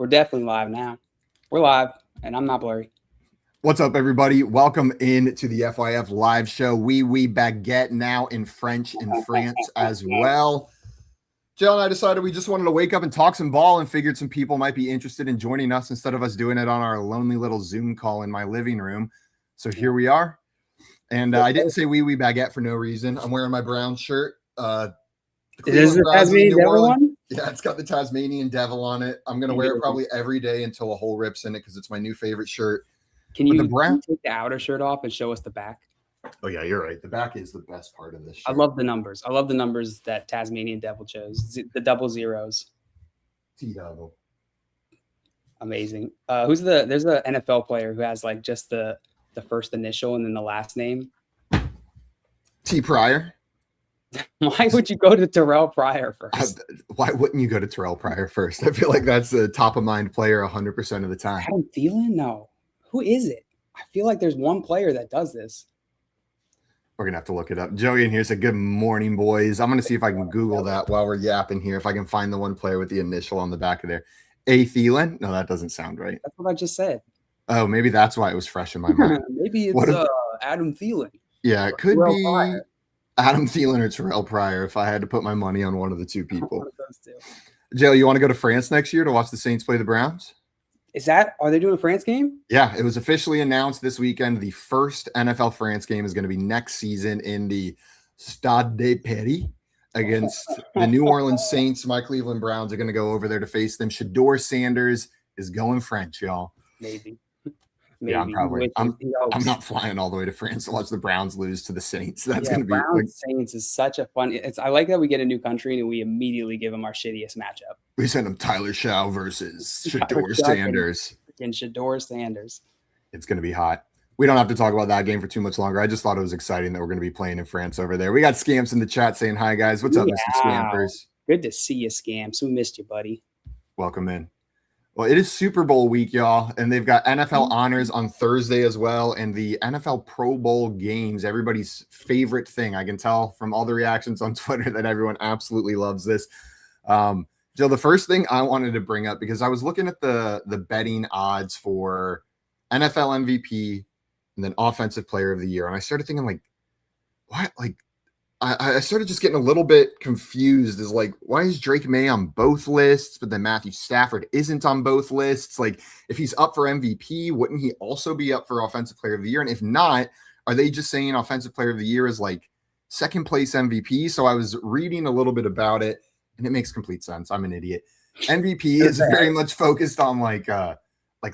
We're definitely live now. We're live, and I'm not blurry. What's up, everybody? Welcome in to the FYF live show. Oui Baguette, now in French in France as well. Jill and I decided we just wanted to wake up and talk some ball and figured some people might be interested in joining us instead of us doing it on our lonely little Zoom call in my living room. So here we are. And I didn't say oui Baguette for no reason. I'm wearing my brown shirt. Is the Tasmanian Devil one? Yeah, it's got the Tasmanian Devil on it. I'm going to wear it probably every day until a hole rips in it because it's my new favorite shirt. Can you take the outer shirt off and show us the back? Oh, yeah, you're right. The back is the best part of this shirt. I love the numbers. I love the numbers that Tasmanian Devil chose. The double zeros. T-double. Amazing. There's an NFL player who has like just the first initial and then the last name. T. Pryor. Why would you go to Terrell Pryor first? Why wouldn't you go to Terrell Pryor first? I feel like that's a top-of-mind player 100% of the time. Adam Thielen? No. Who is it? I feel like there's one player that does this. We're going to have to look it up. Joey in here said, good morning, boys. I'm going to see if I can Google that while we're yapping here, if I can find the one player with the initial on the back of there. A. Thielen? No, that doesn't sound right. That's what I just said. Oh, maybe that's why it was fresh in my mind. Maybe it's Adam Thielen. Yeah, it could be Pryor. Adam Thielen or Terrell Pryor if I had to put my money on one of the two people. One of those two. Joe, you want to go to France next year to watch the Saints play the Browns? Are they doing a France game? Yeah, it was officially announced this weekend. The first NFL France game is going to be next season in the Stade de Paris against the New Orleans Saints. My Cleveland Browns are going to go over there to face them. Shedeur Sanders is going French, y'all. Maybe. Yeah, I'm not flying all the way to France to watch the Browns lose to the Saints. That's going to be Browns Saints is such a fun. I like that we get a new country and we immediately give them our shittiest matchup. We send them Tyler Shaw versus Shedeur Sanders. And Shedeur Sanders. It's going to be hot. We don't have to talk about that game for too much longer. I just thought it was exciting that we're going to be playing in France over there. We got Scamps in the chat saying hi, guys. What's up, Mr. Scampers? Good to see you, Scamps. We missed you, buddy. Welcome in. Well, it is Super Bowl week, y'all, and they've got NFL honors on Thursday as well, and the NFL Pro Bowl games, everybody's favorite thing. I can tell from all the reactions on Twitter that everyone absolutely loves this. Joe, the first thing I wanted to bring up, because I was looking at the betting odds for NFL MVP and then Offensive Player of the Year, and I started thinking, like, what? Like, I started just getting a little bit confused as like, why is Drake May on both lists, but then Matthew Stafford isn't on both lists? Like, if he's up for MVP, wouldn't he also be up for Offensive Player of the Year? And if not, are they just saying Offensive Player of the Year is like second place MVP? So I was reading a little bit about it, and it makes complete sense. I'm an idiot. MVP is very much focused on like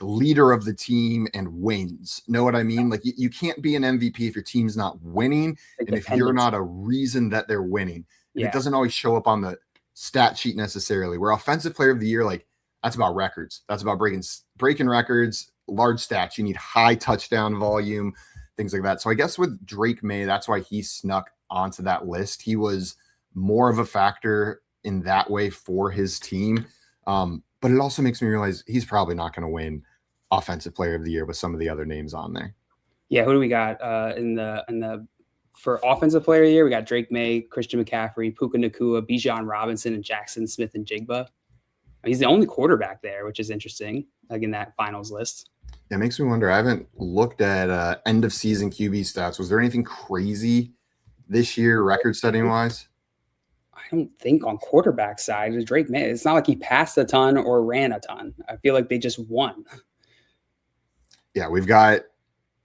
leader of the team and wins. Know what I mean? Like you can't be an MVP if your team's not winning, and if you're not a reason that they're winning. And it doesn't always show up on the stat sheet necessarily. Where Offensive Player of the Year, like that's about records. That's about breaking records, large stats. You need high touchdown volume, things like that. So I guess with Drake May, that's why he snuck onto that list. He was more of a factor in that way for his team. But it also makes me realize he's probably not going to win Offensive Player of the Year with some of the other names on there. Yeah, who do we got for Offensive Player of the Year? We got Drake May, Christian McCaffrey, Puka Nacua, Bijan Robinson, and Jackson Smith and Jigba. He's the only quarterback there, which is interesting, like in that finals list. Yeah, it makes me wonder. I haven't looked at end of season QB stats. Was there anything crazy this year, record setting wise? I don't think on quarterback side is Drake May. It's not like he passed a ton or ran a ton. I feel like they just won. Yeah, we've got,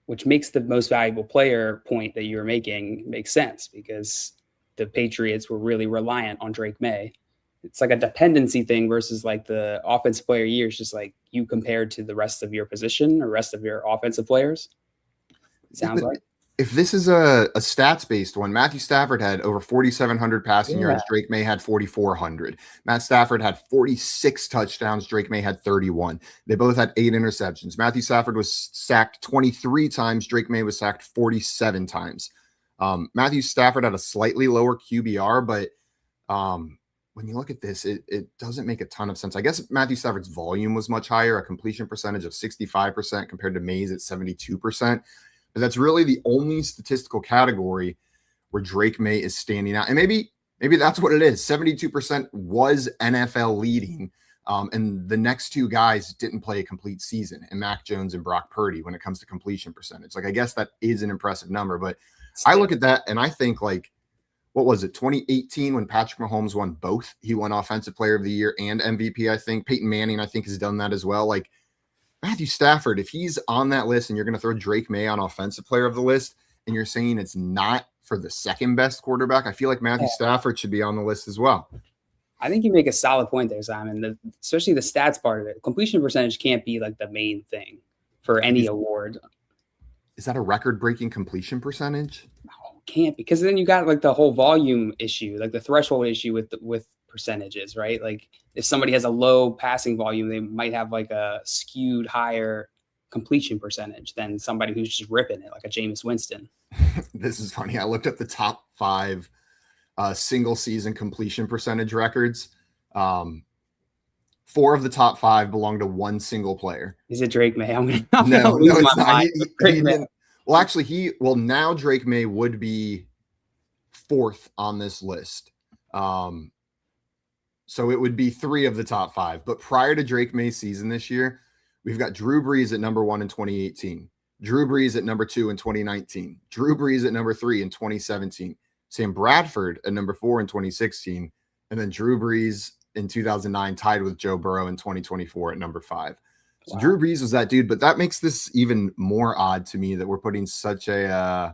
which makes the most valuable player point that you were making make sense because the Patriots were really reliant on Drake May. It's like a dependency thing versus like the Offensive Player of the Year is just like you compared to the rest of your position or rest of your offensive players. It sounds like. If this is a stats-based one, Matthew Stafford had over 4,700 passing yards. Drake May had 4,400. Matt Stafford had 46 touchdowns. Drake May had 31. They both had 8 interceptions. Matthew Stafford was sacked 23 times. Drake May was sacked 47 times. Matthew Stafford had a slightly lower QBR, but when you look at this, it doesn't make a ton of sense. I guess Matthew Stafford's volume was much higher, a completion percentage of 65% compared to May's at 72%. But that's really the only statistical category where Drake May is standing out. And maybe that's what it is. 72% was NFL leading. And the next two guys didn't play a complete season, and Mac Jones and Brock Purdy when it comes to completion percentage. Like, I guess that is an impressive number, but I look at that and I think, like, what was it, 2018 when Patrick Mahomes won both? He won Offensive Player of the Year and MVP, I think. Peyton Manning, I think, has done that as well. Like, Matthew Stafford, if he's on that list and you're going to throw Drake May on Offensive Player of the list and you're saying it's not for the second best quarterback, I feel like Matthew Stafford should be on the list as well. I think you make a solid point there, Simon, especially the stats part of it. Completion percentage can't be like the main thing for any award. Is that a record-breaking completion percentage? No, can't, because then you got like the whole volume issue, like the threshold issue with percentages, right? Like if somebody has a low passing volume, they might have like a skewed higher completion percentage than somebody who's just ripping it, like a Jameis Winston. This is funny. I looked at the top 5 single season completion percentage records. 4 of the top 5 belong to one single player. Is it Drake May? No, it's not. Well, actually, now Drake May would be 4th on this list. So it would be 3 of the top 5. But prior to Drake May's season this year, we've got Drew Brees at number 1 in 2018, Drew Brees at number 2 in 2019, Drew Brees at number 3 in 2017, Sam Bradford at number 4 in 2016, and then Drew Brees in 2009 tied with Joe Burrow in 2024 at number 5. So wow. Drew Brees was that dude, but that makes this even more odd to me that we're putting such an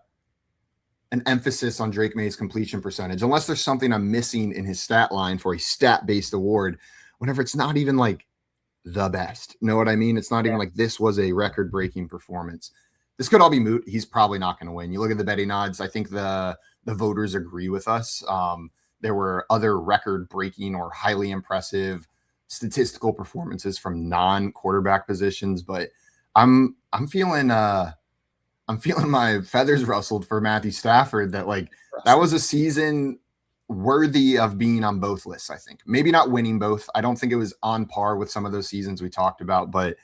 emphasis on Drake May's completion percentage, unless there's something I'm missing in his stat line for a stat-based award, whenever it's not even like the best. Know what I mean? It's not even like this was a record-breaking performance. This could all be moot. He's probably not going to win. You look at the betting odds. I think the voters agree with us. There were other record-breaking or highly impressive statistical performances from non-quarterback positions, but I'm feeling my feathers rustled for Matthew Stafford that that was a season worthy of being on both lists. I think maybe not winning both. I don't think it was on par with some of those seasons we talked about, but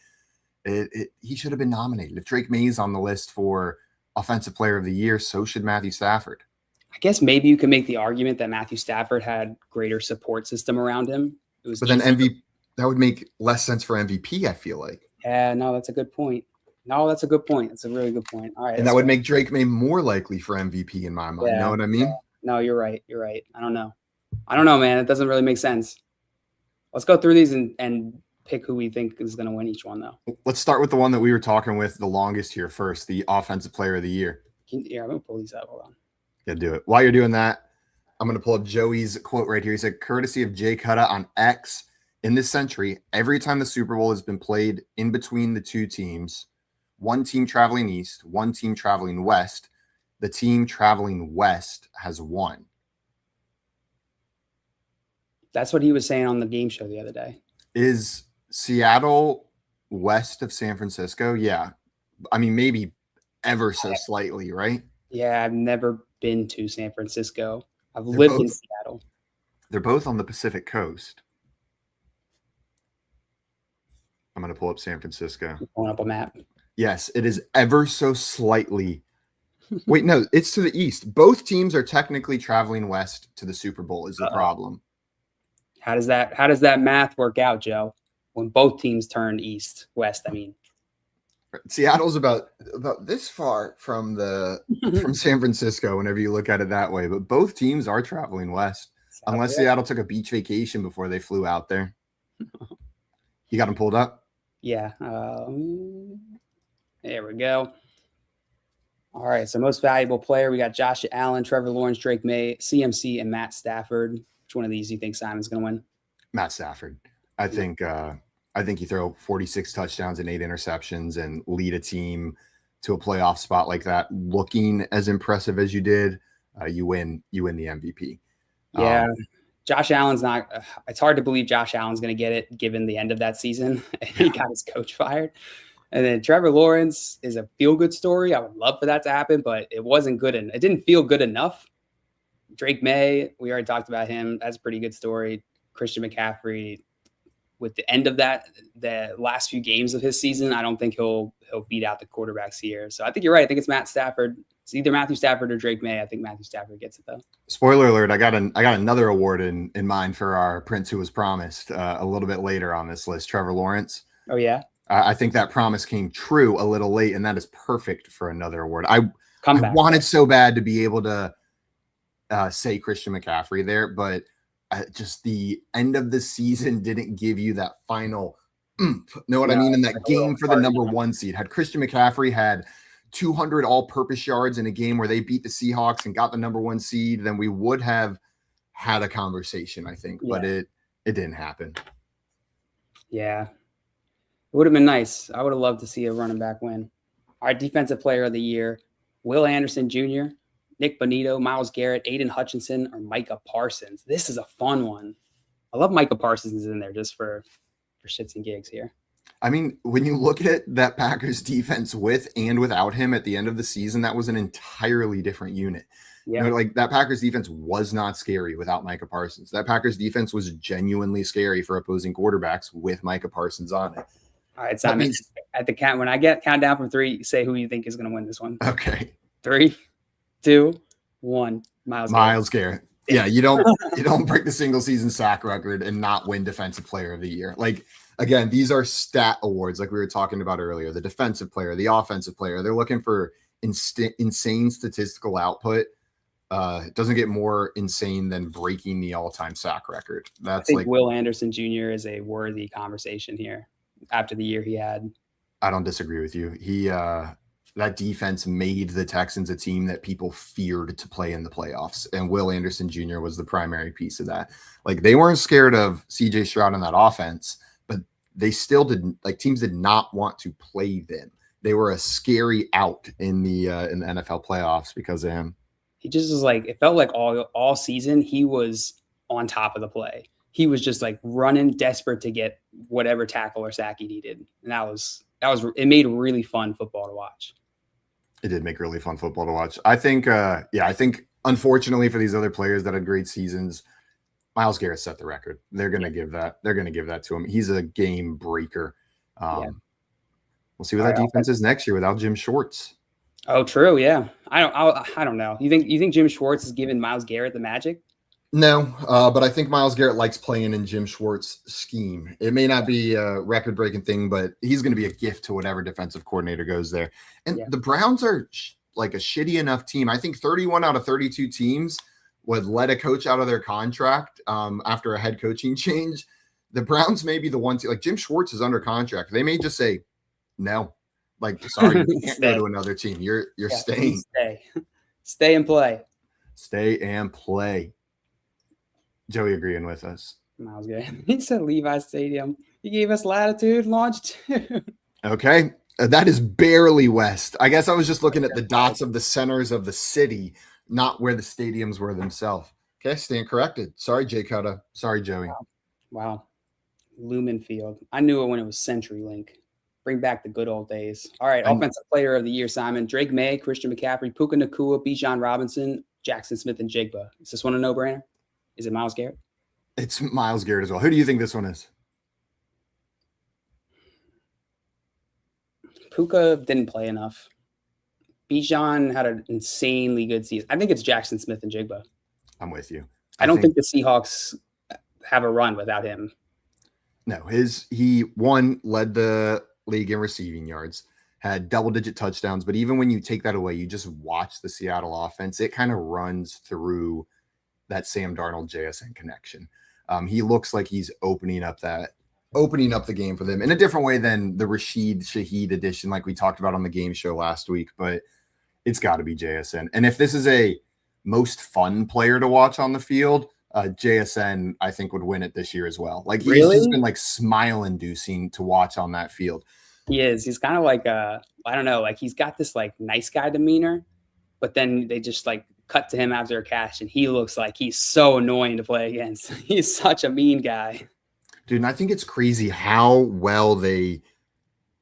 he should have been nominated. If Drake May's on the list for Offensive Player of the Year, so should Matthew Stafford. I guess maybe you can make the argument that Matthew Stafford had greater support system around him. But then MVP, that would make less sense for MVP, I feel like. Yeah, no, that's a good point. That's a good point. That's a really good point. All right. And that would make Drake May more likely for MVP in my mind. Yeah, you know what I mean? Yeah. No, you're right. You're right. I don't know, man. It doesn't really make sense. Let's go through these and pick who we think is going to win each one, though. Let's start with the one that we were talking with the longest here first, the Offensive Player of the Year. Yeah, I'm going to pull these up. Hold on. Yeah, do it. While you're doing that, I'm going to pull up Joey's quote right here. He said, courtesy of Jay Cutta on X, in this century, every time the Super Bowl has been played in between the two teams, one team traveling east, one team traveling west, the team traveling west has won. That's what he was saying on the game show the other day. Is Seattle west of San Francisco? Yeah. I mean, maybe ever so slightly, right? Yeah, I've never been to San Francisco. I've lived in Seattle. They're both on the Pacific Coast. I'm going to pull up San Francisco. You're pulling up a map. Yes, it is ever so slightly. Wait, no, it's to the east. Both teams are technically traveling west to the Super Bowl is the problem. How does that math work out, Joe? When both teams turn west, I mean. Seattle's about this far from San Francisco whenever you look at it that way, but both teams are traveling west. Unless Seattle took a beach vacation before they flew out there. You got them pulled up? Yeah. There we go. All right. So most valuable player, we got Josh Allen, Trevor Lawrence, Drake May, CMC, and Matt Stafford. Which one of these do you think Simon's going to win? Matt Stafford. I think you throw 46 touchdowns and 8 interceptions and lead a team to a playoff spot like that, looking as impressive as you did, you win the MVP. Yeah. Josh Allen's not – it's hard to believe Josh Allen's going to get it given the end of that season. He got his coach fired. And then Trevor Lawrence is a feel-good story. I would love for that to happen, but it wasn't good. It didn't feel good enough. Drake May, we already talked about him. That's a pretty good story. Christian McCaffrey, with the end of the last few games of his season, I don't think he'll beat out the quarterbacks here. So I think you're right. I think it's Matt Stafford. It's either Matthew Stafford or Drake May. I think Matthew Stafford gets it though. Spoiler alert, I got another award in mind for our Prince Who Was Promised a little bit later on this list, Trevor Lawrence. Oh, yeah? I think that promise came true a little late, and that is perfect for another award. I wanted so bad to be able to say Christian McCaffrey there, but just the end of the season didn't give you that final know what I mean? In that game for the number 1 seed, had Christian McCaffrey had 200 all-purpose yards in a game where they beat the Seahawks and got the number 1 seed, then we would have had a conversation, I think, but it didn't happen. Yeah. It would have been nice. I would have loved to see a running back win. Our defensive player of the year, Will Anderson Jr., Nick Bonito, Myles Garrett, Aiden Hutchinson, or Micah Parsons. This is a fun one. I love Micah Parsons in there just for shits and gigs here. I mean, when you look at that Packers defense with and without him at the end of the season, that was an entirely different unit. Yeah. You know, like that Packers defense was not scary without Micah Parsons. That Packers defense was genuinely scary for opposing quarterbacks with Micah Parsons on it. All right, Simon, at the count, when I get count down from 3, say who you think is going to win this one. Okay. 3, 2, 1. Myles Garrett. Yeah, you don't break the single season sack record and not win defensive player of the year. Like, again, these are stat awards like we were talking about earlier. The defensive player, the offensive player, they're looking for insane statistical output. It doesn't get more insane than breaking the all-time sack record. I think Will Anderson Jr. is a worthy conversation here after the year he had. I don't disagree with you. That defense made the Texans a team that people feared to play in the playoffs. And Will Anderson Jr. was the primary piece of that. Like, they weren't scared of CJ Stroud in that offense, but they still didn't, like, teams did not want to play them. They were a scary out in the NFL playoffs because of him. He just was like, it felt like all season he was on top of the play. He was just like running, desperate to get whatever tackle or sack he needed. And it made really fun football to watch. It did make really fun football to watch. I think unfortunately for these other players that had great seasons, Myles Garrett set the record. They're going to give that to him. He's a game breaker. We'll see what that defense is next year without Jim Schwartz. Oh, true. Yeah. I don't know. You think Jim Schwartz is giving Myles Garrett the magic? No, but I think Myles Garrett likes playing in Jim Schwartz's scheme. It may not be a record-breaking thing, but he's going to be a gift to whatever defensive coordinator goes there. And the Browns are like a shitty enough team. I think 31 out of 32 teams would let a coach out of their contract after a head coaching change. The Browns may be the one team, like Jim Schwartz is under contract. They may just say, no, like, sorry, you can't go to another team. You're staying. Stay and play. Stay and play. Joey agreeing with us. Myles Garrett. He said Levi Stadium. He gave us latitude, longitude. Okay. That is barely west. I guess I was just looking at the dots of the centers of the city, not where the stadiums were themselves. Okay, stand corrected. Sorry, Jay Cutta. Sorry, Joey. Wow. Lumen Field. I knew it when it was CenturyLink. Bring back the good old days. All right, offensive player of the year, Simon. Drake May, Christian McCaffrey, Puka Nacua, Bijan Robinson, Jackson Smith, and Jigba. Is this one a no-brainer? Is it Myles Garrett? It's Myles Garrett as well. Who do you think this one is? Puka didn't play enough. Bijan had an insanely good season. I think it's Jackson Smith and Jigba. I'm with you. I don't think the Seahawks have a run without him. No, he led the league in receiving yards, had double-digit touchdowns, but even when you take that away, you just watch the Seattle offense. It kind of runs through that Sam Darnold JSN connection. He looks like he's opening up the game for them in a different way than the Rashid Shaheed edition, like we talked about on the game show last week, but it's got to be JSN. And if this is a most fun player to watch on the field, JSN, I think, would win it this year as well. Like, he's just been like smile-inducing to watch on that field. He is. He's kind of like I don't know, like he's got this like nice guy demeanor, but then they just like cut to him after a catch, and he looks like he's so annoying to play against. He's such a mean guy. Dude, and I think it's crazy how well they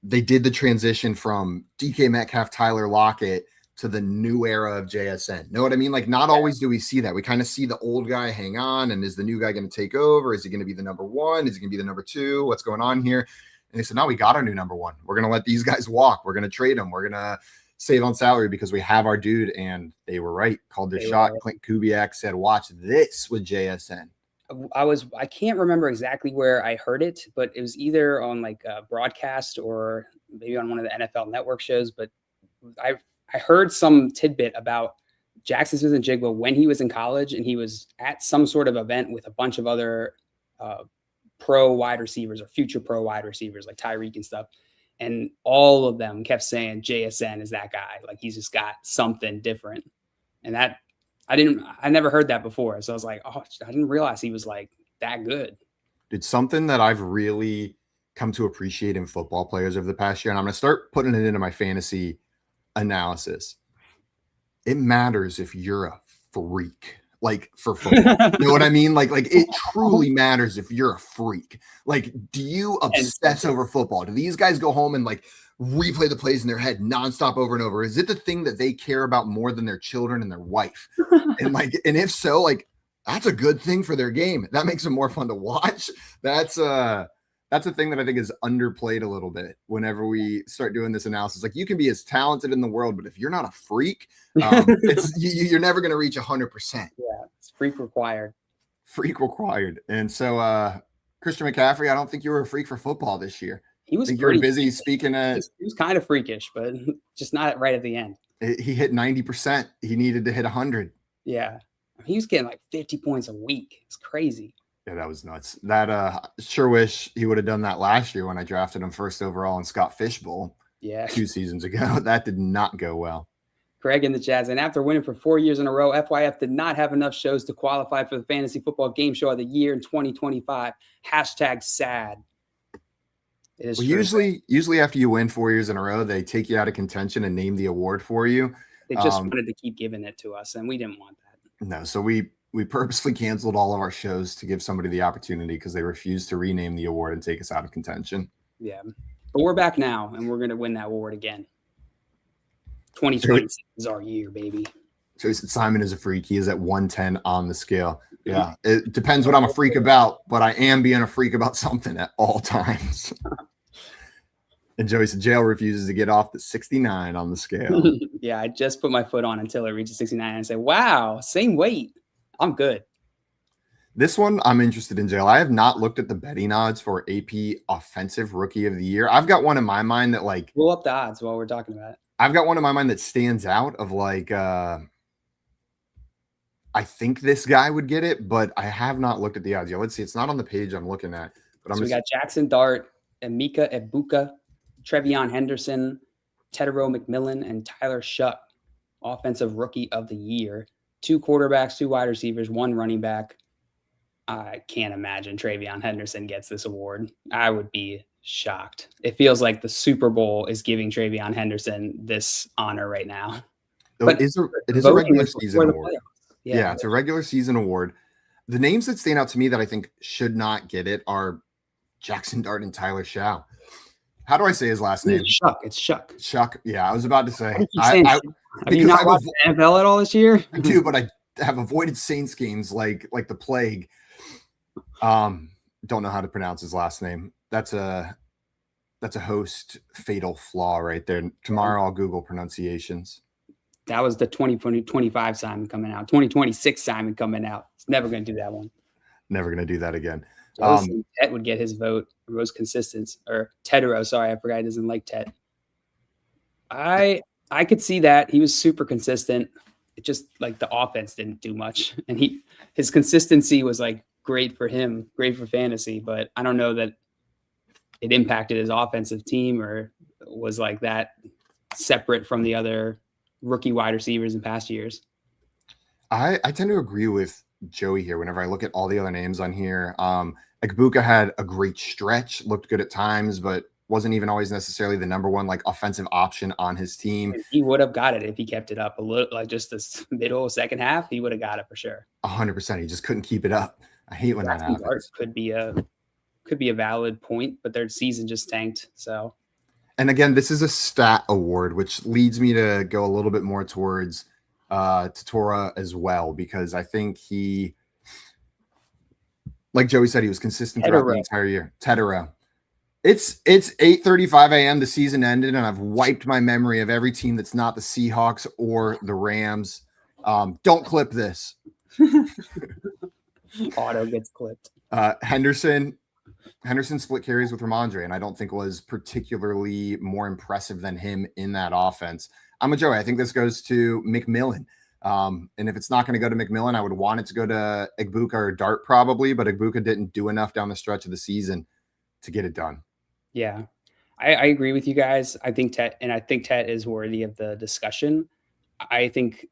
did the transition from DK Metcalf, Tyler Lockett to the new era of JSN. Know what I mean? Like, not always do we see that. We kind of see the old guy hang on, and is the new guy going to take over? Is he going to be the number 1? Is he going to be the number 2? What's going on here? And they said, no, we got our new number 1. We're going to let these guys walk. We're going to trade them. We're going to save on salary because we have our dude, and they were right. Called their They shot. were. Clint Kubiak said, "Watch this with JSN." I can't remember exactly where I heard it, but it was either on like a broadcast or maybe on one of the NFL Network shows. But I heard some tidbit about Jackson Smith-Njigba when he was in college, and he was at some sort of event with a bunch of other pro wide receivers or future pro wide receivers like Tyreek and stuff. And all of them kept saying JSN is that guy. Like he's just got something different. And that I never heard that before. So I was like, oh, I didn't realize he was like that good. It's something that I've really come to appreciate in football players over the past year. And I'm going to start putting it into my fantasy analysis. It matters if you're a freak, like for football. You know what I mean? Like it truly matters if you're a freak. Like, do you obsess over football? Do these guys go home and like replay the plays in their head nonstop over and over? Is it the thing that they care about more than their children and their wife? And if so, like that's a good thing for their game. That makes them more fun to watch. That's a thing that I think is underplayed a little bit whenever we start doing this analysis. Like you can be as talented in the world, but if you're not a freak, you're never going to reach 100%. Yeah, it's freak required. Freak required. And so Christian McCaffrey, I don't think you were a freak for football this year. He was you were busy speaking at. He was kind of freakish, but just not right at the end. He hit 90%. He needed to hit 100. Yeah. He was getting like 50 points a week. It's crazy. Yeah, that was nuts. That sure wish he would have done that last year when I drafted him first overall in Scott Fishbowl. Yeah. 2 seasons ago. That did not go well. Greg in the chat, and after winning for 4 years in a row, FYF did not have enough shows to qualify for the Fantasy Football Game Show of the Year in 2025. # sad. It is usually after you win 4 years in a row, they take you out of contention and name the award for you. They just wanted to keep giving it to us, and we didn't want that. No, so we purposely canceled all of our shows to give somebody the opportunity because they refused to rename the award and take us out of contention. Yeah, but we're back now, and we're going to win that award again. 2026 is our year, baby. Jason Simon is a freak. He is at 110 on the scale. Yeah, it depends what I'm a freak about, but I am being a freak about something at all times. And Joey said jail refuses to get off the 69 on the scale. Yeah, I just put my foot on until it reaches 69 and I say, wow, same weight. I'm good. This one I'm interested in, Jail. I have not looked at the betting odds for AP Offensive Rookie of the Year. I've got one in my mind that like blow up the odds while we're talking about it. I've got one in my mind that stands out of like I think this guy would get it, but I have not looked at the odds. Yeah, let's see. It's not on the page I'm looking at. But we got Jackson Dart, Emeka Egbuka, Trevion Henderson, Tedero McMillan, and Tyler Shuck, Offensive Rookie of the Year. 2 quarterbacks, 2 wide receivers, 1 running back. I can't imagine Trevion Henderson gets this award. I would be shocked. It feels like the Super Bowl is giving Trevion Henderson this honor right now. But it is a regular season award. Yeah, it's a regular season award. The names that stand out to me that I think should not get it are Jackson Dart and Tyler Shaw. How do I say his last name? Shuck. It's Shuck. Shuck. Yeah, I was about to say. Have you not watched the NFL at all this year? I do, but I have avoided Saints games like the plague. Don't know how to pronounce his last name. That's a host fatal flaw right there. Tomorrow I'll Google pronunciations. That was the 2025 Simon coming out. 2026 Simon coming out. It's never going to do that one. Never going to do that again. Ted would get his vote. Rose Consistence or Tedero. Sorry, I forgot he doesn't like Ted. I could see that. He was super consistent. It just like the offense didn't do much. And his consistency was like great for him, great for fantasy. But I don't know that it impacted his offensive team or was like that separate from the other rookie wide receivers in past years. I tend to agree with Joey here whenever I look at all the other names on here. Egbuka had a great stretch, looked good at times, but wasn't even always necessarily the number one like offensive option on his team. He would have got it if he kept it up a little, like just this middle second half. He would have got it for sure. 100%. He just couldn't keep it up. I hate when that happens. Could be a valid point, but their season just tanked. So, and again, this is a stat award, which leads me to go a little bit more towards Tortora as well, because I think he, like Joey said, he was consistent throughout the entire year. Tedero. It's 8:35 a.m. The season ended, and I've wiped my memory of every team that's not the Seahawks or the Rams. Don't clip this. Auto gets clipped. Henderson split carries with Ramondre, and I don't think was particularly more impressive than him in that offense. I'm a Joey. I think this goes to McMillan. And if it's not going to go to McMillan, I would want it to go to Egbuka or Dart probably, but Egbuka didn't do enough down the stretch of the season to get it done. Yeah, I agree with you guys. I think Tet is worthy of the discussion. I think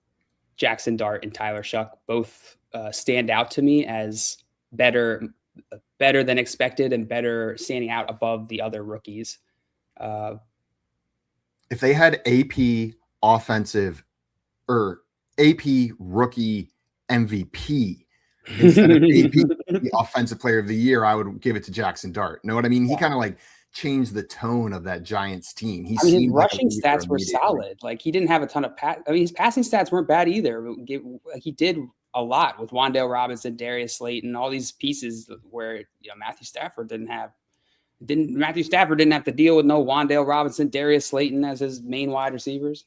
Jackson Dart and Tyler Shuck both stand out to me as better than expected and better standing out above the other rookies. If they had AP offensive or AP rookie MVP instead of AP offensive player of the year, I would give it to Jackson Dart. Know what I mean? He kind of like changed the tone of that Giants team. His rushing stats were solid. Like he didn't have a ton of his passing stats weren't bad either. He did a lot with Wan'Dale Robinson, Darius Slayton, all these pieces where Matthew Stafford didn't have to deal with no Wan'Dale Robinson, Darius Slayton as his main wide receivers.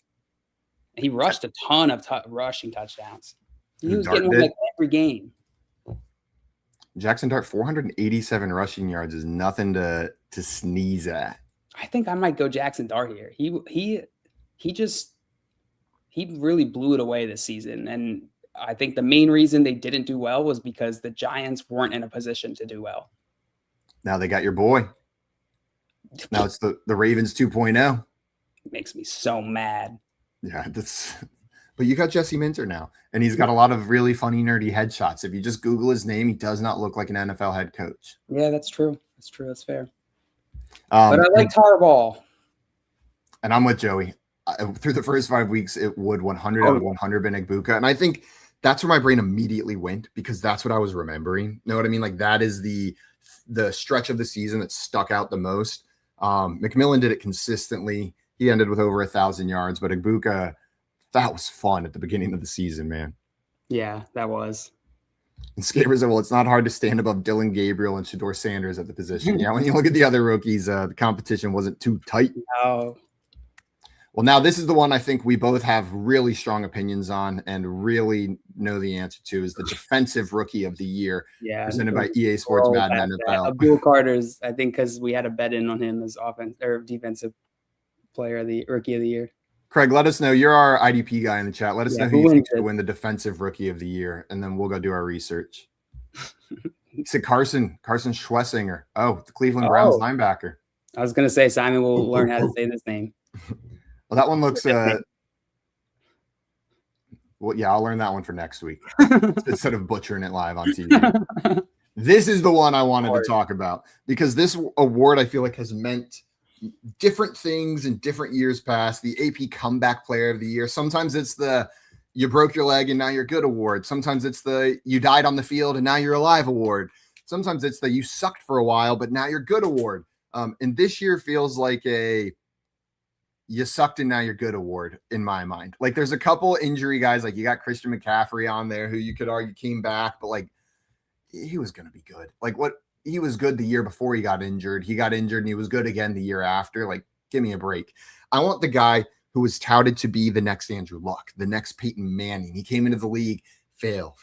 He rushed a ton of rushing touchdowns. He was getting one like every game. Jackson Dart, 487 rushing yards is nothing to sneeze at. I think I might go Jackson Dart here. He really blew it away this season. And I think the main reason they didn't do well was because the Giants weren't in a position to do well. Now they got your boy. Now it's the Ravens 2.0. It makes me so mad. Yeah, but you got Jesse Minter now, and he's got a lot of really funny, nerdy headshots. If you just Google his name, he does not look like an NFL head coach. Yeah, that's true. That's fair. But I like Tarball. And I'm with Joey. Through the first 5 weeks, it would 100 out of 100 been Egbuka. And I think that's where my brain immediately went because that's what I was remembering. Know what I mean? Like that is the stretch of the season that stuck out the most. McMillan did it consistently. He ended with over 1,000 yards, but Egbuka, that was fun at the beginning of the season, man. Yeah, that was. And Skater said, well, it's not hard to stand above Dylan Gabriel and Shedeur Sanders at the position. Yeah, when you look at the other rookies, the competition wasn't too tight. No. Well, now this is the one I think we both have really strong opinions on and really know the answer to is the defensive rookie of the year presented by EA Sports Madden NFL. Abdul Carter's, I think, because we had a bet in on him as offense or defensive player of the rookie of the year. Craig, let us know. You're our IDP guy in the chat. Let us know who you think should win the defensive rookie of the year, and then we'll go do our research. He said Carson Schwessinger. Oh, the Cleveland Browns linebacker. I was going to say Simon will learn how to say this name. Well, that one looks well, yeah, I'll learn that one for next week instead of butchering it live on TV. This is the one I wanted to talk about because this award I feel like has meant different things in different years past. The AP Comeback Player of the Year. Sometimes it's the you broke your leg and now you're good award. Sometimes it's the you died on the field and now you're alive award. Sometimes it's the you sucked for a while but now you're good award. And this year feels like a you sucked and now you're good award in my mind. Like there's a couple injury guys, like you got Christian McCaffrey on there who you could argue came back, but like he was going to be good. Like what he was good the year before he got injured. He got injured and he was good again the year after. Like, give me a break. I want the guy who was touted to be the next Andrew Luck, the next Peyton Manning. He came into the league, fail.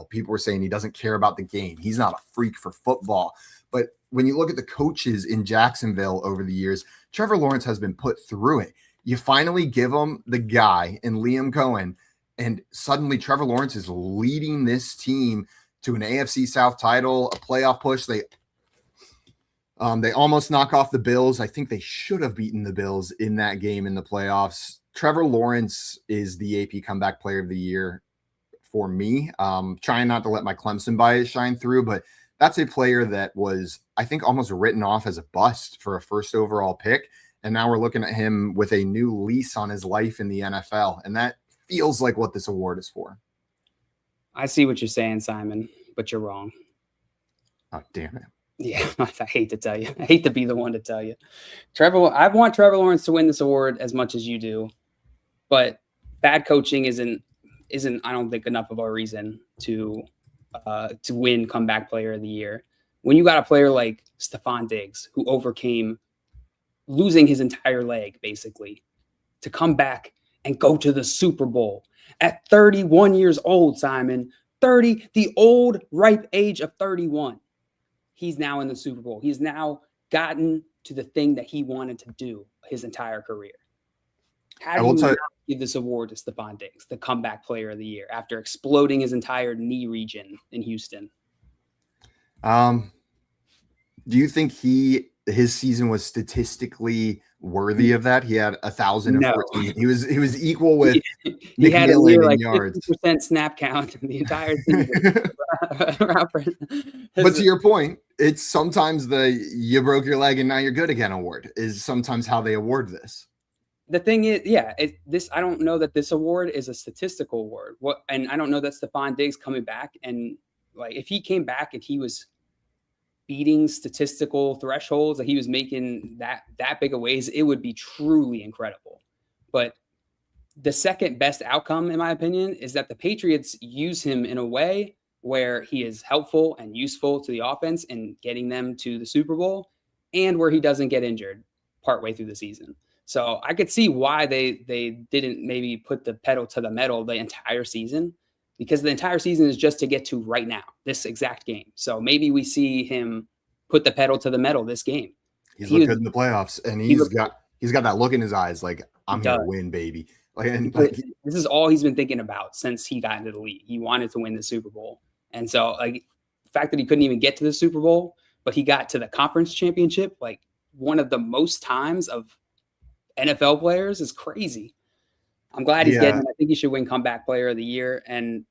People were saying he doesn't care about the game. He's not a freak for football. But when you look at the coaches in Jacksonville over the years, Trevor Lawrence has been put through it. You finally give him the guy in Liam Cohen, and suddenly Trevor Lawrence is leading this team to an AFC South title, a playoff push. They almost knock off the Bills. I think they should have beaten the Bills in that game in the playoffs. Trevor Lawrence is the AP Comeback Player of the Year for me. Trying not to let my Clemson bias shine through, but that's a player that was, I think, almost written off as a bust for a first overall pick. And now we're looking at him with a new lease on his life in the NFL. And that feels like what this award is for. I see what you're saying, Simon, but you're wrong. Oh, damn it. Yeah, I hate to tell you. I hate to be the one to tell you. I want Trevor Lawrence to win this award as much as you do, but bad coaching isn't I don't think enough of a reason to win Comeback Player of the Year. when you got a player like Stephon Diggs, who overcame losing his entire leg, basically, to come back and go to the Super Bowl at 31 years old, Simon, 30, the old ripe age of 31. He's now in the Super Bowl. He's now gotten to the thing that he wanted to do his entire career. How do you not give this award to Stephon Diggs, the comeback player of the year, after exploding his entire knee region in Houston? Do you think his season was statistically worthy of that? He had 1,014. No. He was equal with he had a near like 50% snap count in the entire season. But to your point, it's sometimes the you broke your leg and now you're good again award is sometimes how they award this. The thing is, I don't know that this award is a statistical award. And I don't know that Stephon Diggs coming back and like if he came back and he was beating statistical thresholds, that he was making that big of waves, it would be truly incredible. But the second best outcome, in my opinion, is that the Patriots use him in a way where he is helpful and useful to the offense in getting them to the Super Bowl, and where he doesn't get injured partway through the season. So I could see why they didn't maybe put the pedal to the metal the entire season, because the entire season is just to get to right now, this exact game. So maybe we see him put the pedal to the metal this game. He's looked good in the playoffs, and he's got that look in his eyes, like I'm gonna win, baby. This is all he's been thinking about since he got into the league. He wanted to win the Super Bowl, and so like the fact that he couldn't even get to the Super Bowl, but he got to the conference championship, like one of the most times of NFL players, is crazy. I'm glad he's getting it. I think he should win comeback player of the year. And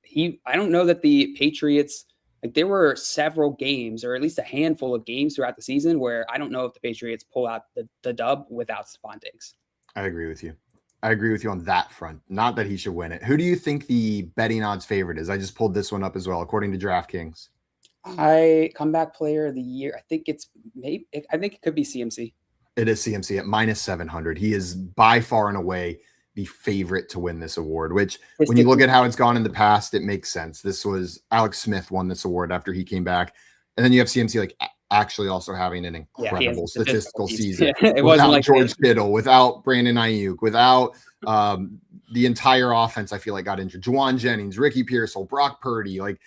I don't know that the Patriots, like there were several games or at least a handful of games throughout the season where I don't know if the Patriots pull out the dub without Stephon Diggs. I agree with you. I agree with you on that front. Not that he should win it. Who do you think the betting odds favorite is? I just pulled this one up as well, according to DraftKings. Comeback player of the year. I think it could be CMC. It is CMC at -700. He is by far and away the favorite to win this award, which when you look at how it's gone in the past, it makes sense. This was Alex Smith won this award after he came back. And then you have CMC like actually also having an incredible statistical season. It wasn't like George Kittle, without Brandon Ayuk, without the entire offense, I feel like got injured. Juwan Jennings, Ricky Pearsall, Brock Purdy, like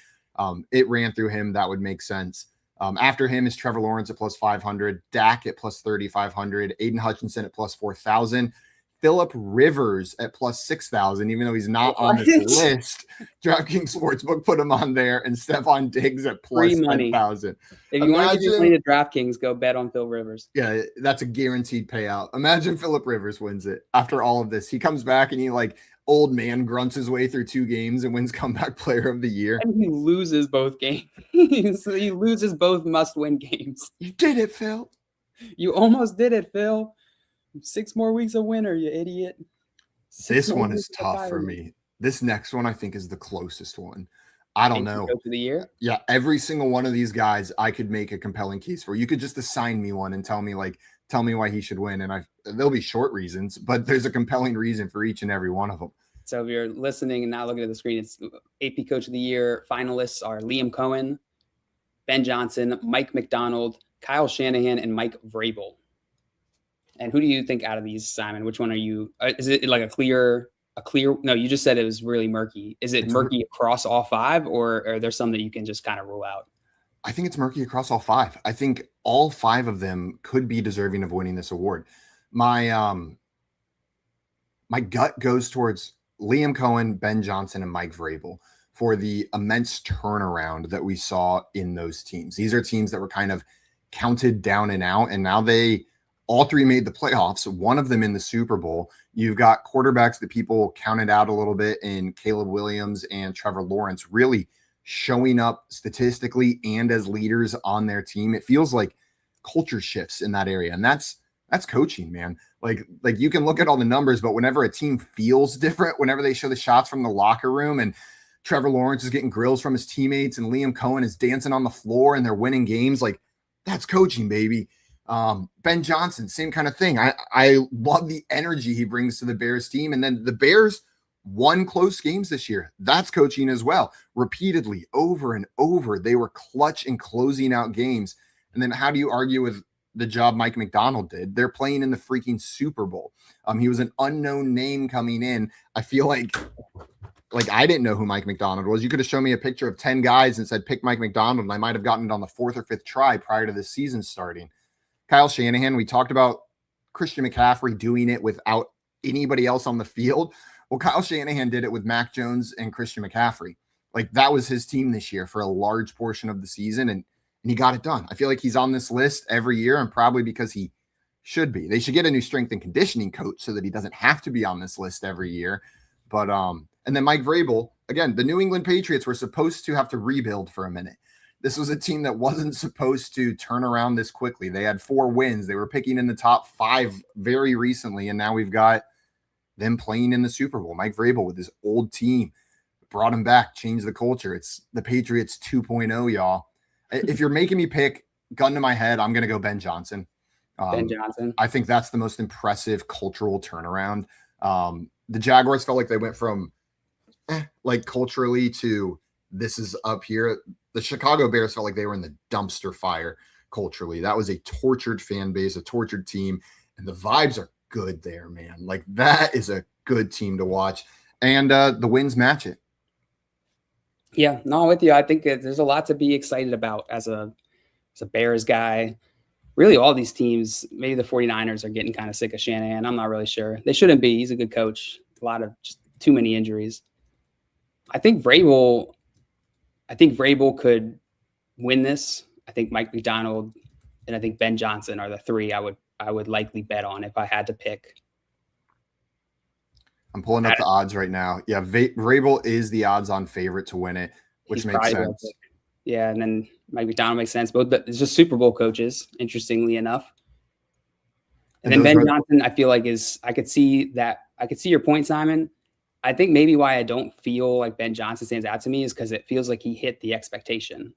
it ran through him. That would make sense. After him is Trevor Lawrence at +500, Dak at +3,500, Aiden Hutchinson at +4,000, Phillip Rivers at +6,000, even though he's not on this list. DraftKings Sportsbook put him on there, and Stephon Diggs at +10,000. If you want to get playing at DraftKings, go bet on Phil Rivers. Yeah, that's a guaranteed payout. Imagine Phillip Rivers wins it after all of this. He comes back and he like old man grunts his way through 2 games and wins comeback player of the year. And he loses both games. He loses both must-win games. You did it, Phil. You almost did it, Phil. 6 more weeks of winter, you idiot. This one is tough for me. This next one I think is the closest one. I don't know. Coach of the year? Yeah, every single one of these guys I could make a compelling case for. You could just assign me one and tell me why he should win, and there'll be short reasons, but there's a compelling reason for each and every one of them. So if you're listening and not looking at the screen, it's AP Coach of the Year finalists are Liam Cohen, Ben Johnson, Mike McDonald, Kyle Shanahan, and Mike Vrabel. And who do you think out of these, Simon? Which one are you? Is it like a clear? No, you just said it was really murky. Is it murky across all 5, or are there some that you can just kind of rule out? I think it's murky across all 5. I think all 5 of them could be deserving of winning this award. My gut goes towards Liam Cohen, Ben Johnson, and Mike Vrabel for the immense turnaround that we saw in those teams. These are teams that were kind of counted down and out, and now all 3 made the playoffs, one of them in the Super Bowl. You've got quarterbacks that people counted out a little bit in Caleb Williams and Trevor Lawrence really showing up statistically and as leaders on their team. It feels like culture shifts in that area, and that's coaching, man. Like you can look at all the numbers, but whenever a team feels different, whenever they show the shots from the locker room and Trevor Lawrence is getting grills from his teammates and Liam Cohen is dancing on the floor and they're winning games, like that's coaching, baby. Ben Johnson, same kind of thing. I love the energy he brings to the Bears team. And then the Bears won close games this year. That's coaching as well. Repeatedly, over and over, they were clutch in closing out games. And then how do you argue with the job Mike Macdonald did? They're playing in the freaking Super Bowl. He was an unknown name coming in. I feel like I didn't know who Mike Macdonald was. You could have shown me a picture of 10 guys and said, pick Mike Macdonald, and I might have gotten it on the 4th or 5th try prior to the season starting. Kyle Shanahan, we talked about Christian McCaffrey doing it without anybody else on the field. Well, Kyle Shanahan did it with Mac Jones and Christian McCaffrey. Like, that was his team this year for a large portion of the season, and he got it done. I feel like he's on this list every year, and probably because he should be. They should get a new strength and conditioning coach so that he doesn't have to be on this list every year. But and then Mike Vrabel, again, the New England Patriots were supposed to have to rebuild for a minute. This was a team that wasn't supposed to turn around this quickly. They had 4 wins. They were picking in the top 5 very recently, and now we've got them playing in the Super Bowl. Mike Vrabel with his old team brought him back, changed the culture. It's the Patriots 2.0, y'all. If you're making me pick, gun to my head, I'm going to go Ben Johnson. Ben Johnson. I think that's the most impressive cultural turnaround. The Jaguars felt like they went from like culturally to this is up here. The Chicago Bears felt like they were in the dumpster fire culturally. That was a tortured fan base, a tortured team, and the vibes are good there, man. Like, that is a good team to watch, and the wins match it. Yeah, no, I'm with you. I think there's a lot to be excited about as a Bears guy. Really, all these teams, maybe the 49ers are getting kind of sick of Shanahan. I'm not really sure. They shouldn't be. He's a good coach. A lot of just too many injuries. I think Vrabel could win this. I think Mike Macdonald and I think Ben Johnson are the 3 I would likely bet on if I had to pick. I'm pulling up the odds right now. Yeah, Vrabel is the odds-on favorite to win it, which makes sense. Yeah, and then Mike Macdonald makes sense. Both it's just Super Bowl coaches, interestingly enough. And then Ben Johnson, I feel like I could see your point, Simon. I think maybe why I don't feel like Ben Johnson stands out to me is because it feels like he hit the expectation.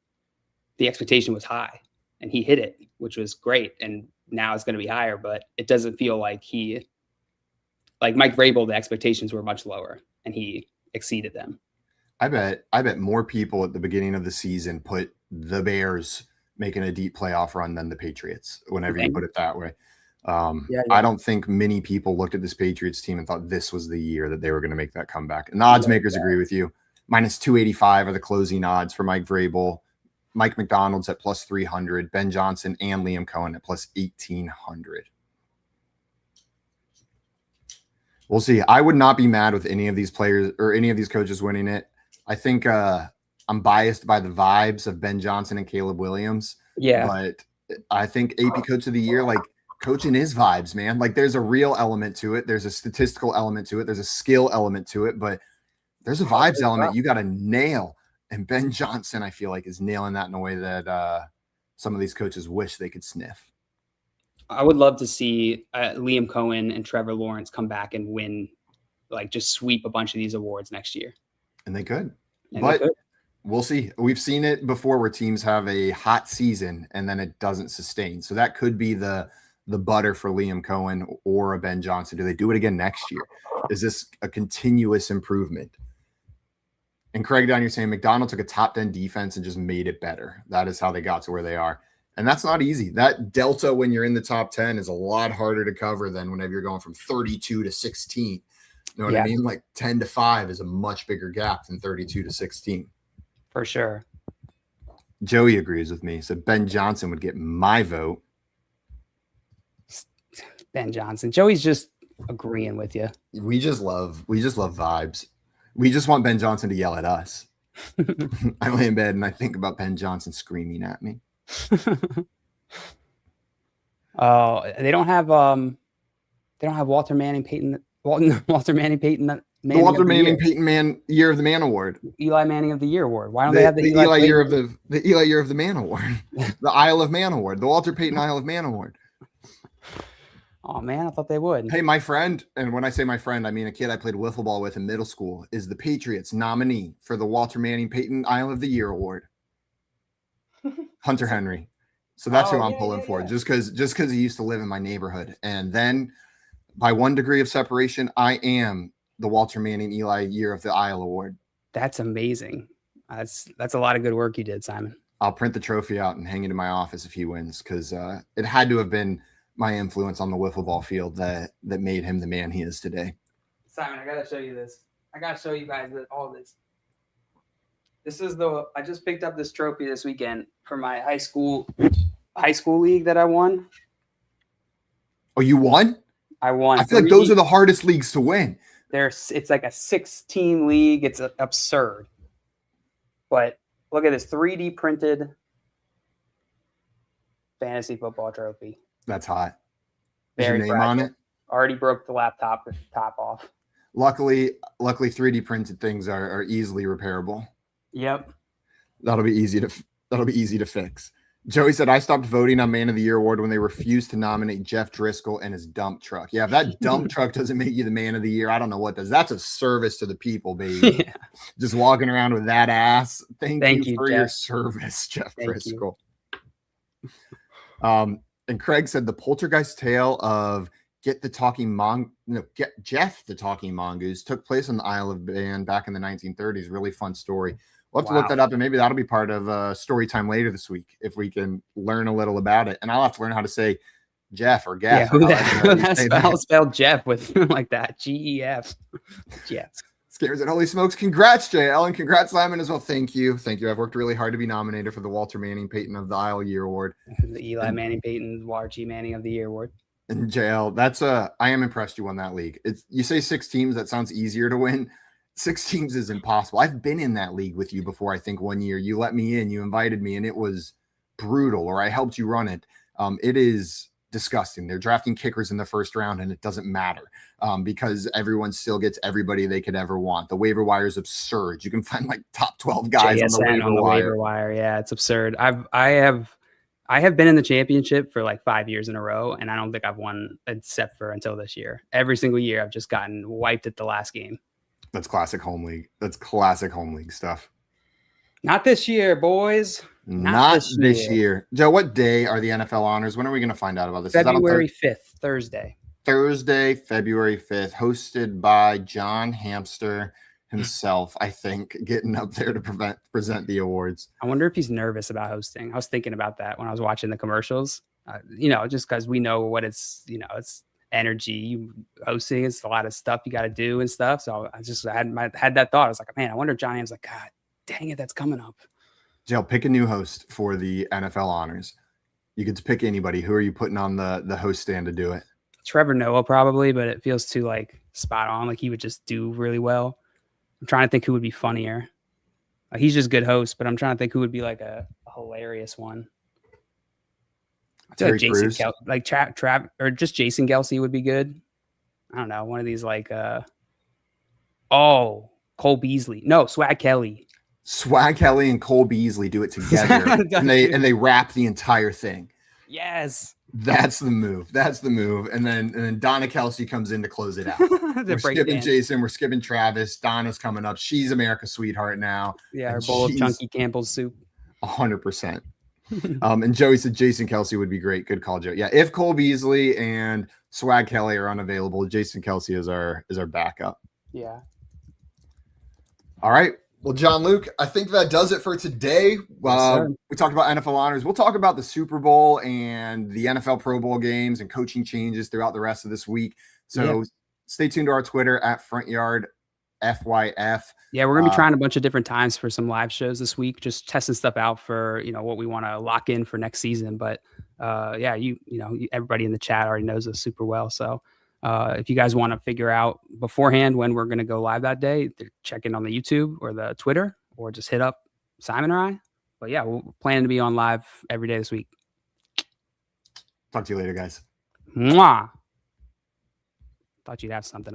The expectation was high, and he hit it, which was great. And now it's going to be higher, but it doesn't feel like like Mike Vrabel, the expectations were much lower, and he exceeded them. I bet more people at the beginning of the season put the Bears making a deep playoff run than the Patriots, whenever you put it that way. I don't think many people looked at this Patriots team and thought this was the year that they were going to make that comeback. And the odds makers agree with you. Minus 285 are the closing odds for Mike Vrabel. Mike Macdonald's at plus 300. Ben Johnson and Liam Cohen at plus 1,800. We'll see. I would not be mad with any of these players or any of these coaches winning it. I think I'm biased by the vibes of Ben Johnson and Caleb Williams. Yeah. But I think AP Coach of the Year, like, coaching is vibes, man. Like, there's a real element to it. There's a statistical element to it. There's a skill element to it. But there's a vibes element you got to nail. And Ben Johnson, I feel like, is nailing that in a way that some of these coaches wish they could sniff. I would love to see Liam Cohen and Trevor Lawrence come back and win, like, just sweep a bunch of these awards next year. And they could. But we'll see. We've seen it before where teams have a hot season and then it doesn't sustain. So that could be the butter for Liam Cohen or a Ben Johnson. Do they do it again next year? Is this a continuous improvement? And Craig, down, you're saying McDonald took a top 10 defense and just made it better. That is how they got to where they are. And that's not easy. That delta when you're in the top 10 is a lot harder to cover than whenever you're going from 32 to 16. You know what I mean? Like 10 to 5 is a much bigger gap than 32 to 16. For sure. Joey agrees with me. So Ben Johnson would get my vote. Ben Johnson. Joey's just agreeing with you. We just love vibes. We just want Ben Johnson to yell at us. I lay in bed and I think about Ben Johnson screaming at me. Oh, they don't have Walter Manning Peyton Year of the Man Award. Eli Manning of the Year award. Why don't they have the Eli Year of the Man Award? The Isle of Man Award. The Walter Payton Isle of Man Award. Oh man, I thought they would. Hey, my friend, and when I say my friend, I mean a kid I played wiffle ball with in middle school, is the Patriots nominee for the Walter Manning Payton Isle of the Year Award. Hunter Henry. So that's who I'm pulling for, just because he used to live in my neighborhood. And then by one degree of separation, I am the Walter Manning Eli Year of the Isle Award. That's amazing. That's a lot of good work you did, Simon. I'll print the trophy out and hang it in my office if he wins, because it had to have been my influence on the wiffle ball field that made him the man he is today. Simon, I gotta show you this. I gotta show you guys all this. This is I just picked up this trophy this weekend for my high school league that I won. Oh, you won? I won. I feel like those are the hardest leagues to win. It's like a 6-team league. It's absurd. But look at this 3D printed fantasy football trophy. That's hot. Is your name fragile. on it? Already broke the laptop top off. Luckily 3D printed things are easily repairable. Yep. That'll be easy to fix. Joey said, I stopped voting on Man of the Year award when they refused to nominate Jeff Driscoll and his dump truck. Yeah, if that dump truck doesn't make you the Man of the Year, I don't know what does. That's a service to the people, baby. Yeah. Just walking around with that ass. Thank you for Jeff. Your service, Jeff Driscoll. And Craig said the Poltergeist tale of Jeff the Talking Mongoose took place on the Isle of Man back in the 1930s. Really fun story. We'll have to look that up, and maybe that'll be part of story time later this week if we can learn a little about it. And I'll have to learn how to say Jeff or Geff. Yeah, I'll spell Jeff with like that. G-E-F. Jeff. Scares it. Holy smokes. Congrats, JL, and congrats, Simon, as well. Thank you. I've worked really hard to be nominated for the Walter Manning Peyton of the Isle Year Award. The Eli Manning Peyton Walter G. Manning of the Year Award. And JL, I am impressed you won that league. You say 6 teams, that sounds easier to win. 6 teams is impossible. I've been in that league with you before. I think one year you let me in, you invited me, and it was brutal, or I helped you run it. It is disgusting. They're drafting kickers in the first round, and it doesn't matter because everyone still gets everybody they could ever want. The waiver wire is absurd. You can find like top 12 guys on the waiver wire. Yeah, it's absurd. I have been in the championship for like 5 years in a row, and I don't think I've won except for until this year. Every single year, I've just gotten wiped at the last game. That's classic home league. That's classic home league stuff. Not this year, boys. Not this year. Joe, what day are the NFL honors? When are we going to find out about this? February 5th, Thursday. Thursday, February 5th, hosted by John Hamster himself, I think, getting up there to present the awards. I wonder if he's nervous about hosting. I was thinking about that when I was watching the commercials, just because we know what it's energy hosting. It's a lot of stuff you got to do and stuff. So I just had that thought. I was like, man, I wonder if John Ham's like, God dang it, that's coming up. Joe, pick a new host for the NFL honors. You could pick anybody. Who are you putting on the host stand to do it? Trevor Noah probably, but it feels too like spot on. Like he would just do really well. I'm trying to think who would be funnier. He's just a good host, but I'm trying to think who would be like a hilarious one. I feel like Jason Kelce, or just Jason Kelce would be good. I don't know. One of these like Cole Beasley. No, Swag Kelly. Swag Kelly and Cole Beasley do it together, and they wrap the entire thing. Yes, that's the move. And then Donna Kelce comes in to close it out. We're skipping Jason. We're skipping Travis. Donna's coming up. She's America's sweetheart now. Yeah, her bowl of chunky Campbell's soup. 100%. And Joey said Jason Kelce would be great. Good call, Joe. Yeah, if Cole Beasley and Swag Kelly are unavailable, Jason Kelce is our backup. Yeah. All right. Well, John Luke, I think that does it for today. We talked about NFL honors. We'll talk about the Super Bowl and the NFL Pro Bowl games and coaching changes throughout the rest of this week. So stay tuned to our Twitter at FrontYardFYF. Yeah, we're going to be trying a bunch of different times for some live shows this week, just testing stuff out for, what we want to lock in for next season. But everybody in the chat already knows us super well. So if you guys want to figure out beforehand when we're going to go live that day, check in on the YouTube or the Twitter, or just hit up Simon or I. But yeah, we're planning to be on live every day this week. Talk to you later, guys. Mwah. Thought you'd have something